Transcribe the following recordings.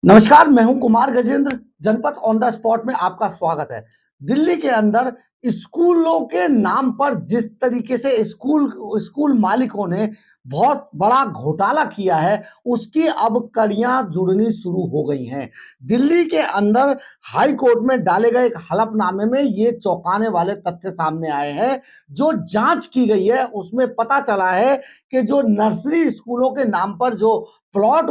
नमस्कार, मैं हूं कुमार गजेंद्र। जनपद ऑन द स्पॉट में आपका स्वागत है। दिल्ली के अंदर स्कूलों के नाम पर जिस तरीके से स्कूल मालिकों ने बहुत बड़ा घोटाला किया है, उसकी अब कड़ियां जुड़नी शुरू हो गई हैं। दिल्ली के अंदर हाई कोर्ट में डाले गए एक हलफनामे में ये चौंकाने वाले तथ्य सामने आए हैं। जो जांच की गई है उसमें पता चला है कि जो नर्सरी स्कूलों के नाम पर जो प्लॉट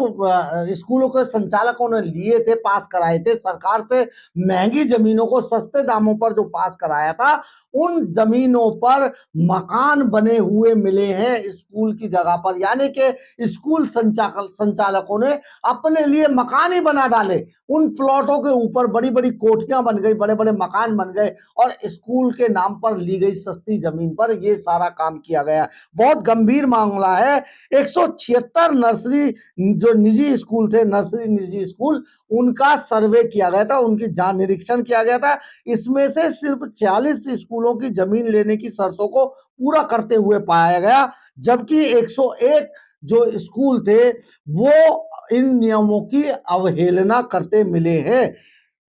स्कूलों के संचालकों ने लिए थे, पास कराए थे सरकार से, महंगी जमीनों को सस्ते दामों पर जो पास कराया था, उन जमीनों पर मकान बने हुए मिले हैं स्कूल की जगह पर। यानी कि स्कूल संचालकों ने अपने लिए मकान ही बना डाले। उन प्लॉटों के ऊपर बड़ी बड़ी कोठियां बन गई, बड़े बड़े मकान बन गए और स्कूल के नाम पर ली गई सस्ती जमीन पर ये सारा काम किया गया। बहुत गंभीर मामला है। 176 नर्सरी जो निजी स्कूल थे, नर्सरी निजी स्कूल, उनका सर्वे किया गया था, उनकी जांच निरीक्षण किया गया था। इसमें से सिर्फ 40 स्कूलों की जमीन लेने की शर्तों को पूरा करते हुए पाया गया, जबकि 101 जो स्कूल थे वो इन नियमों की अवहेलना करते मिले हैं।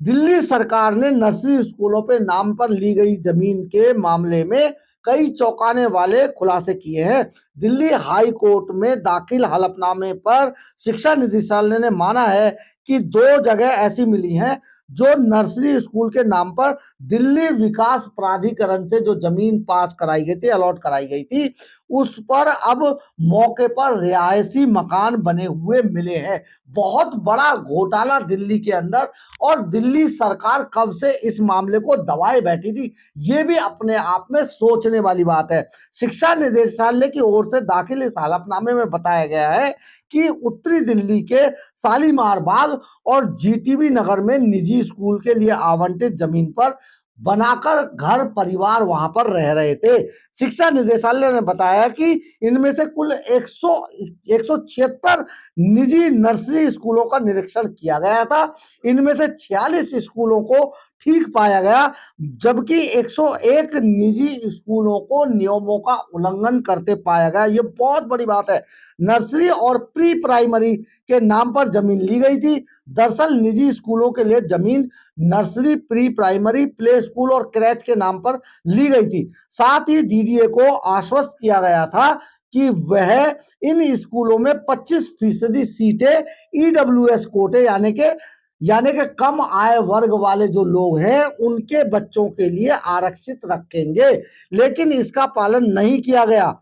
दिल्ली सरकार ने नर्सरी स्कूलों पे नाम पर ली गई जमीन के मामले में कई चौंकाने वाले खुलासे किए हैं। दिल्ली हाई कोर्ट में दाखिल हलफनामे पर शिक्षा निदेशालय ने माना है कि 2 जगह ऐसी मिली हैं जो नर्सरी स्कूल के नाम पर दिल्ली विकास प्राधिकरण से जो जमीन पास कराई गई थी, अलॉट कराई गई थी, उस पर अब मौके पर रिहायशी मकान बने हुए मिले हैं। बहुत बड़ा घोटाला दिल्ली के अंदर, और दिल्ली सरकार कब से इस मामले को दबाए बैठी थी, ये भी अपने आप में सोचने वाली बात है। शिक्षा निदेशालय की ओर से दाखिल इस हलफनामे में बताया गया है कि उत्तरी दिल्ली के शालीमार बाग और जीटीबी नगर में निजी स्कूल के लिए आवंटित जमीन पर बनाकर घर परिवार वहां पर रह रहे थे। शिक्षा निदेशालय ने बताया कि इनमें से कुल 176 निजी नर्सरी स्कूलों का निरीक्षण किया गया था। इनमें से 46 स्कूलों को ठीक पाया गया, जबकि 101 निजी स्कूलों को नियमों का उल्लंघन करते पाया गया। ये बहुत बड़ी बात है। नर्सरी और प्री प्राइमरी के नाम पर जमीन ली गई थी। दरअसल निजी स्कूलों के लिए जमीन nursery, pre primary, play school और क्रैच के नाम पर ली गई थी। साथ ही डीडीए को आश्वस्त किया गया था कि वह इन स्कूलों में 25% सीटें ईडब्ल्यूएस कोटे यानी कि कम आय वर्ग वाले जो लोग हैं उनके बच्चों के लिए आरक्षित रखेंगे, लेकिन इसका पालन नहीं किया गया।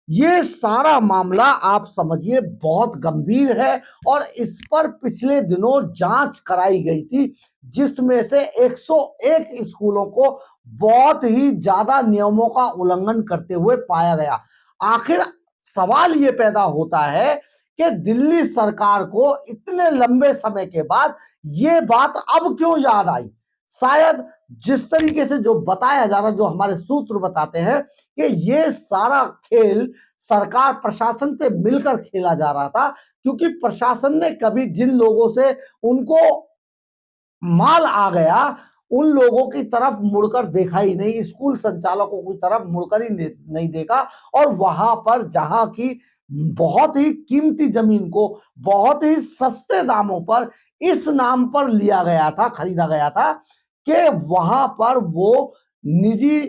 ये सारा मामला आप समझिए बहुत गंभीर है, और इस पर पिछले दिनों जांच कराई गई थी, जिसमें से 101 स्कूलों को बहुत ही ज्यादा नियमों का उल्लंघन करते हुए पाया गया। आखिर सवाल ये पैदा होता है कि दिल्ली सरकार को इतने लंबे समय के बाद ये बात अब क्यों याद आई। शायद जिस तरीके से जो बताया जा रहा, जो हमारे सूत्र बताते हैं कि ये सारा खेल सरकार प्रशासन से मिलकर खेला जा रहा था, क्योंकि प्रशासन ने कभी जिन लोगों से उनको माल आ गया उन लोगों की तरफ मुड़कर देखा ही नहीं, स्कूल संचालकों की तरफ मुड़कर ही नहीं देखा। और वहां पर जहां की बहुत ही कीमती जमीन को बहुत ही सस्ते दामों पर इस नाम पर लिया गया था, खरीदा गया था कि वहां पर वो निजी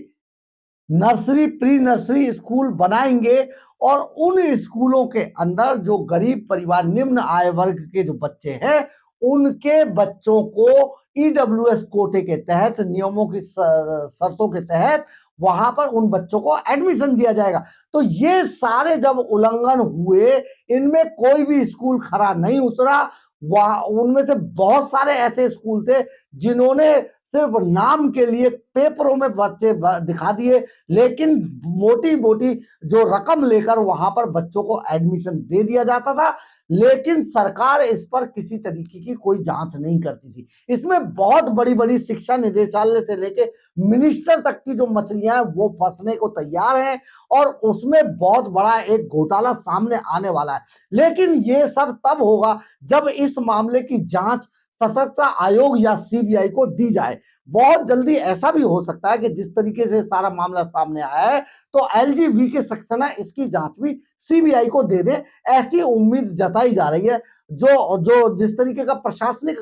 नर्सरी, प्री नर्सरी स्कूल बनाएंगे, और उन स्कूलों के अंदर जो गरीब परिवार, निम्न आय वर्ग के जो बच्चे हैं, उनके बच्चों को ईडब्ल्यूएस कोटे के तहत, नियमों की शर्तों के तहत वहां पर उन बच्चों को एडमिशन दिया जाएगा। तो ये सारे जब उल्लंघन हुए, इनमें कोई भी स्कूल खरा नहीं उतरा। वहां उनमें से बहुत सारे ऐसे स्कूल थे जिन्होंने सिर्फ नाम के लिए पेपरों में बच्चे दिखा दिए, लेकिन मोटी मोटी जो रकम लेकर वहां पर बच्चों को एडमिशन दे दिया जाता था, लेकिन सरकार इस पर किसी तरीके की कोई जांच नहीं करती थी। इसमें बहुत बड़ी बड़ी शिक्षा निदेशालय से लेके मिनिस्टर तक की जो मछलियां हैं वो फंसने को तैयार हैं, और उसमें बहुत बड़ा एक घोटाला सामने आने वाला है। लेकिन ये सब तब होगा जब इस मामले की जांच सतर्कता आयोग या सीबीआई को दी जाए। बहुत जल्दी ऐसा भी हो सकता है कि जिस तरीके से सारा मामला सामने आया है, तो एलजीवी के सक्सेना इसकी जांच भी सीबीआई को दे दे, ऐसी उम्मीद जताई जा रही है। जो जो जिस तरीके का प्रशासनिक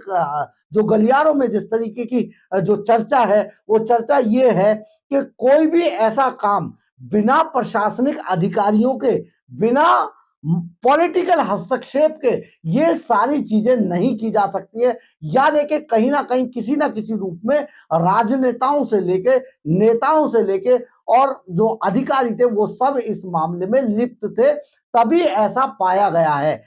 जो गलियारों में जिस तरीके की जो चर्चा है, वो चर्चा ये है कि कोई भी ऐसा काम बिना प्रशासनिक अधिकारियों के, बिना पॉलिटिकल हस्तक्षेप के ये सारी चीजें नहीं की जा सकती है। यानी कि कहीं ना कहीं किसी ना किसी रूप में राजनेताओं से लेके, नेताओं से लेके और जो अधिकारी थे वो सब इस मामले में लिप्त थे, तभी ऐसा पाया गया है।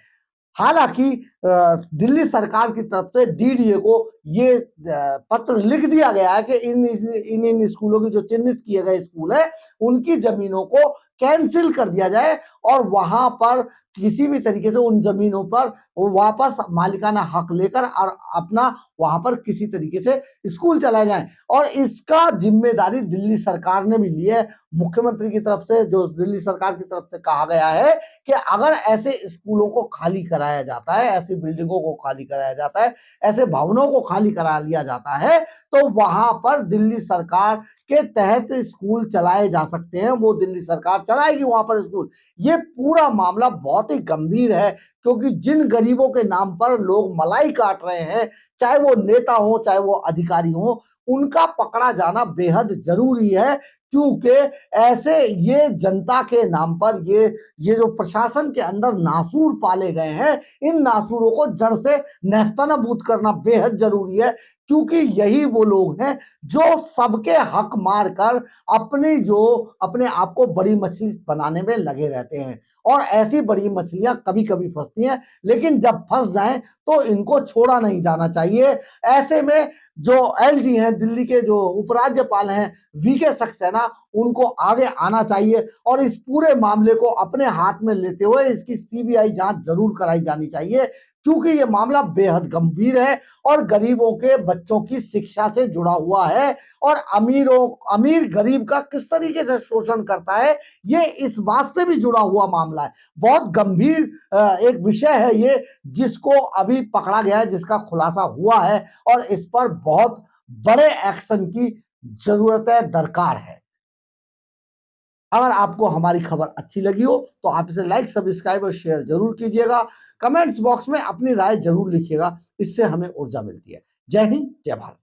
हालांकि दिल्ली सरकार की तरफ से डीडीए को ये पत्र लिख दिया गया है कि इन स्कूलों की जो चिन्हित किए गए स्कूल है उनकी जमीनों को कैंसिल कर दिया जाए और वहां पर किसी भी तरीके से उन जमीनों पर वो वापस मालिकाना हक लेकर और अपना वहां पर किसी तरीके से स्कूल चलाए जाए। और इसका जिम्मेदारी दिल्ली सरकार ने भी ली है। मुख्यमंत्री की तरफ से, जो दिल्ली सरकार की तरफ से कहा गया है कि अगर ऐसे स्कूलों को खाली कराया जाता है, ऐसी बिल्डिंगों को खाली कराया जाता है, ऐसे भवनों को खाली करा लिया जाता है, तो वहां पर दिल्ली सरकार के तहत स्कूल चलाए जा सकते हैं, वो दिल्ली सरकार चलाएगी वहां पर स्कूल। ये पूरा मामला बहुत ही गंभीर है, क्योंकि जिन गरीबों के नाम पर लोग मलाई काट रहे हैं, चाहे वो नेता हो चाहे वो अधिकारी हो, उनका पकड़ा जाना बेहद जरूरी है। क्योंकि ऐसे ये जनता के नाम पर ये जो प्रशासन के अंदर नासूर पाले गए हैं, इन नासूरों को जड़ से नेस्तनाबूद करना बेहद जरूरी है। क्योंकि यही वो लोग हैं जो सबके हक मारकर अपने आप को बड़ी मछली बनाने में लगे रहते हैं। और ऐसी बड़ी मछलियां कभी कभी फंसती हैं, लेकिन जब फंस जाएं तो इनको छोड़ा नहीं जाना चाहिए। ऐसे में जो एलजी हैं, दिल्ली के जो उपराज्यपाल हैं वीके सक्सेना, उनको आगे आना चाहिए और इस पूरे मामले को अपने हाथ में लेते हुए इसकी सीबीआई जांच जरूर कराई जानी चाहिए। क्योंकि ये मामला बेहद गंभीर है और गरीबों के बच्चों की शिक्षा से जुड़ा हुआ है और अमीर गरीब का किस तरीके से शोषण करता है, ये इस बात से भी जुड़ा हुआ मामला है। बहुत गंभीर एक विषय है ये, जिसको अभी पकड़ा गया है, जिसका खुलासा हुआ है और इस पर बहुत बड़े एक्शन की जरूरत है, दरकार है। अगर आपको हमारी खबर अच्छी लगी हो तो आप इसे लाइक, सब्सक्राइब और शेयर जरूर कीजिएगा। कमेंट्स बॉक्स में अपनी राय जरूर लिखिएगा, इससे हमें ऊर्जा मिलती है। जय हिंद, जय भारत।